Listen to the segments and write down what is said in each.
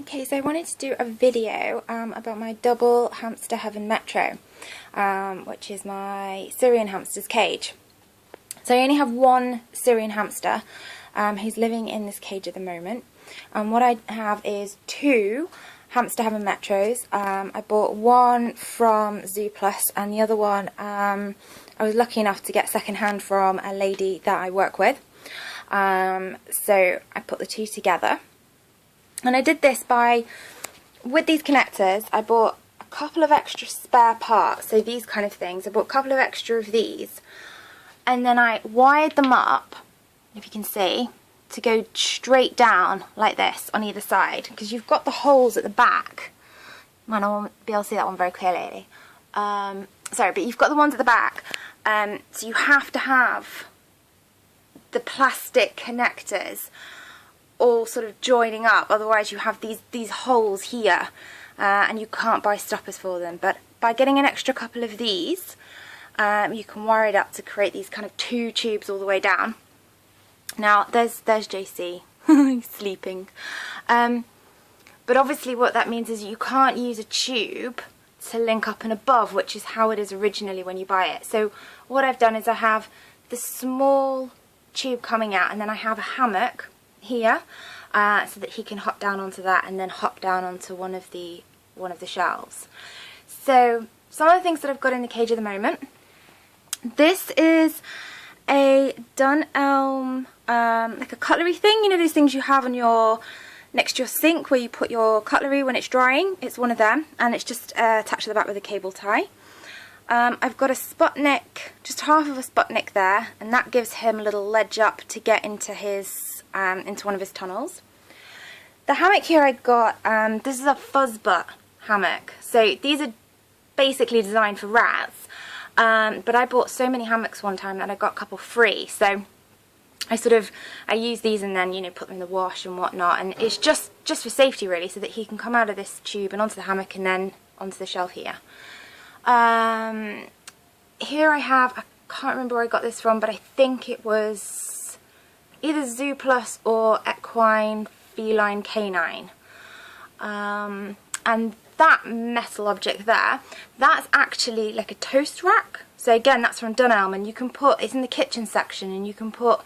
Okay, so I wanted to do a video about my double hamster heaven metro, which is my Syrian hamster's cage. So I only have one Syrian hamster who's living in this cage at the moment. What I have is two hamster heaven metros. I bought one from Zoo Plus and the other one I was lucky enough to get second-hand from a lady that I work with. So I put the two together. And I did this with these connectors, I bought a couple of extra spare parts, so these kind of things. I bought a couple of extra of these, and then I wired them up, if you can see, to go straight down like this on either side, because you've got the holes at the back. Might not be able to see that one very clearly. Sorry, but you've got the ones at the back, so you have to have the plastic connectors all sort of joining up, otherwise you have these holes here and you can't buy stoppers for them. But by getting an extra couple of these, you can wire it up to create these kind of two tubes all the way down. Now there's JC, he's sleeping, but obviously what that means is you can't use a tube to link up and above, which is how it is originally when you buy it. So what I've done is I have the small tube coming out, and then I have a hammock here so that he can hop down onto that and then hop down onto one of the shelves. So some of the things that I've got in the cage at the moment. This is a Dunelm like a cutlery thing, you know those things you have on your next to your sink where you put your cutlery when it's drying. It's one of them, and it's just attached to the back with a cable tie. I've got a Sputnik, just half of a Sputnik there, and that gives him a little ledge up to get into into one of his tunnels. The hammock here I got, this is a fuzz butt hammock. So these are basically designed for rats, but I bought so many hammocks one time that I got a couple free. So I use these and then, you know, put them in the wash and whatnot, and it's just for safety really, so that he can come out of this tube and onto the hammock and then onto the shelf here. Here I have, I can't remember where I got this from, but I think it was either Zoo Plus or Equine Feline Canine. And that metal object there, that's actually like a toast rack. So again, that's from Dunelm, and you can put, it's in the kitchen section, and you can put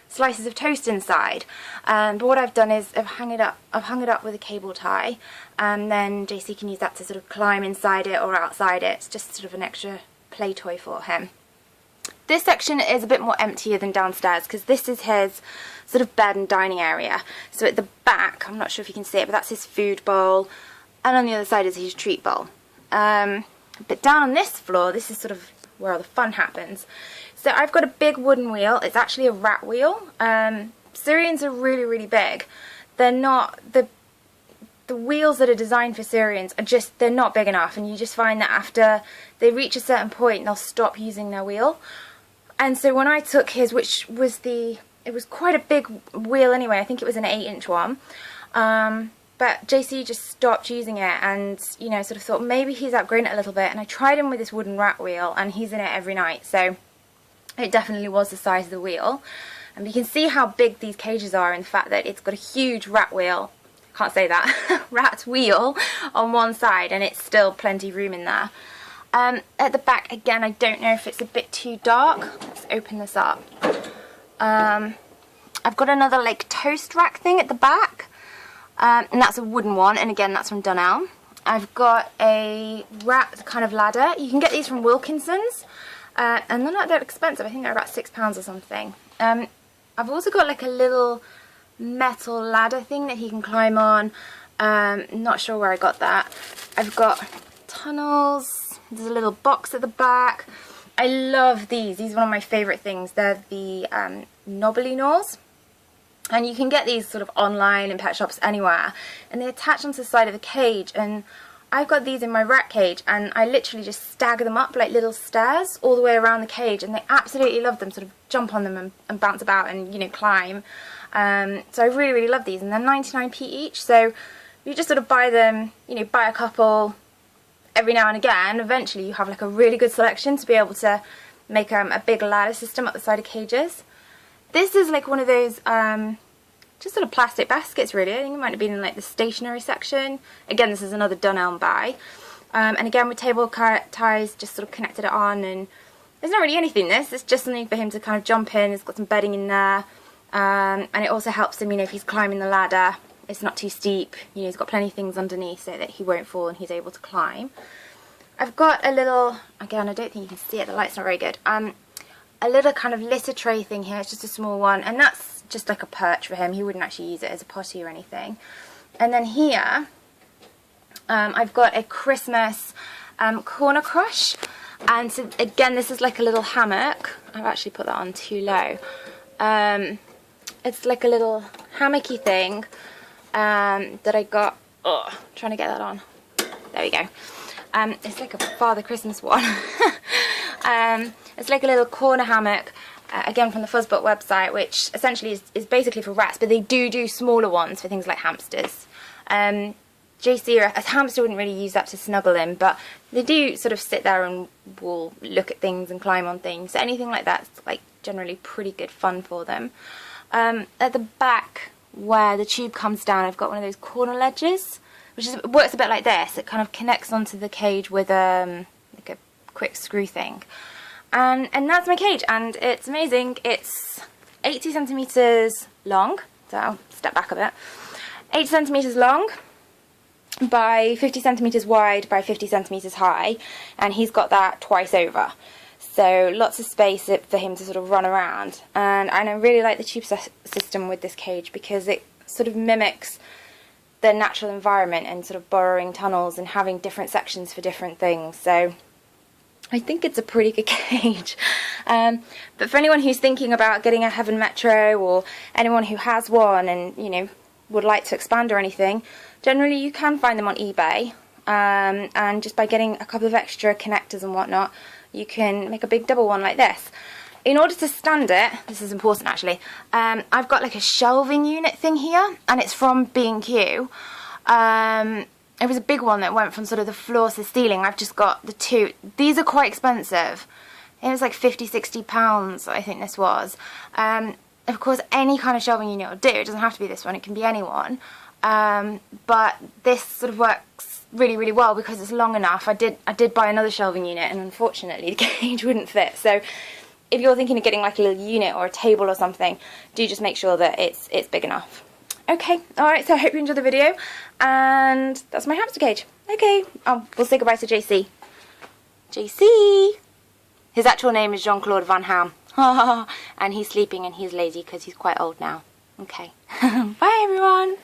slices of toast inside. But what I've done is I've hung it up with a cable tie, and then JC can use that to sort of climb inside it or outside it. It's just sort of an extra play toy for him. This section is a bit more emptier than downstairs because this is his sort of bed and dining area. So at the back, I'm not sure if you can see it, but that's his food bowl, and on the other side is his treat bowl. But down on this floor, this is sort of where all the fun happens. So I've got a big wooden wheel. It's actually a rat wheel. Syrians are really, really big. They're not, the wheels that are designed for Syrians are just, they're not big enough, and you just find that after they reach a certain point, they'll stop using their wheel. And so when I took his, which was it was quite a big wheel anyway, I think it was an 8-inch one, but JC just stopped using it, and, you know, sort of thought maybe he's outgrown it a little bit, and I tried him with this wooden rat wheel, and he's in it every night, so it definitely was the size of the wheel. And you can see how big these cages are, and the fact that it's got a huge rat wheel, can't say that, rat wheel on one side, and it's still plenty of room in there. At the back, again, I don't know if it's a bit too dark. Let's open this up. I've got another like toast rack thing at the back, and that's a wooden one, and again that's from Dunelm. I've got a rat kind of ladder. You can get these from Wilkinson's, and they're not that expensive. I think they're about £6 or something. I've also got like a little metal ladder thing that he can climb on. Not sure where I got that. I've got tunnels. There's a little box at the back. I love these. These are one of my favourite things. They're the knobbly gnaws. And you can get these sort of online in pet shops anywhere. And they attach onto the side of the cage. And I've got these in my rat cage, and I literally just stagger them up like little stairs all the way around the cage. And they absolutely love them. Sort of jump on them and bounce about and, you know, climb. So I really, really love these. And they're 99p each. So you just sort of buy them, you know, buy a couple every now and again. Eventually you have like a really good selection to be able to make a big ladder system up the side of cages. This is like one of those just sort of plastic baskets really. I think it might have been in like the stationery section. Again, this is another Dunelm buy. And again with table ties, just sort of connected it on, and there's not really anything in this, it's just something for him to kind of jump in. It's got some bedding in there, and it also helps him, you know, if he's climbing the ladder, it's not too steep, you know, he's got plenty of things underneath so that he won't fall and he's able to climb. I've got a little, again I don't think you can see it, the light's not very good, a little kind of litter tray thing here. It's just a small one, and that's just like a perch for him. He wouldn't actually use it as a potty or anything. And then here I've got a Christmas corner crush, and so again this is like a little hammock. I've actually put that on too low. It's like a little hammocky thing that I got, trying to get that on, there we go. It's like a Father Christmas one. It's like a little corner hammock, again from the Fuzzbot website, which essentially is basically for rats, but they do smaller ones for things like hamsters. JC, or a hamster, wouldn't really use that to snuggle in, but they do sort of sit there and will look at things and climb on things. So anything like that's like generally pretty good fun for them. At the back where the tube comes down, I've got one of those corner ledges, which works a bit like this. It kind of connects onto the cage with like a quick screw thing. And that's my cage, and it's amazing. It's 80 centimetres long, so I'll step back a bit. 80 centimetres long by 50 centimetres wide by 50 centimetres high, and he's got that twice over. So lots of space for him to sort of run around. And I really like the tube system with this cage because it sort of mimics the natural environment and sort of burrowing tunnels and having different sections for different things. So I think it's a pretty good cage. But for anyone who's thinking about getting a Heaven Metro, or anyone who has one and, you know, would like to expand or anything, generally you can find them on eBay, and just by getting a couple of extra connectors and whatnot, you can make a big double one like this. In order to stand it, this is important actually, I've got like a shelving unit thing here, and it's from B&Q. It was a big one that went from sort of the floor to the ceiling. I've just got the two. These are quite expensive. It was like £50–60 I think this was. Of course any kind of shelving unit will do, it doesn't have to be this one, it can be any one. But this sort of works really well because it's long enough. I did buy another shelving unit, and unfortunately the cage wouldn't fit. So if you're thinking of getting like a little unit or a table or something, do just make sure that it's big enough. Okay, alright, so I hope you enjoyed the video, and that's my hamster cage. Okay, we'll say goodbye to JC. JC! His actual name is Jean-Claude Van Ham. And he's sleeping and he's lazy because he's quite old now. Okay, bye everyone!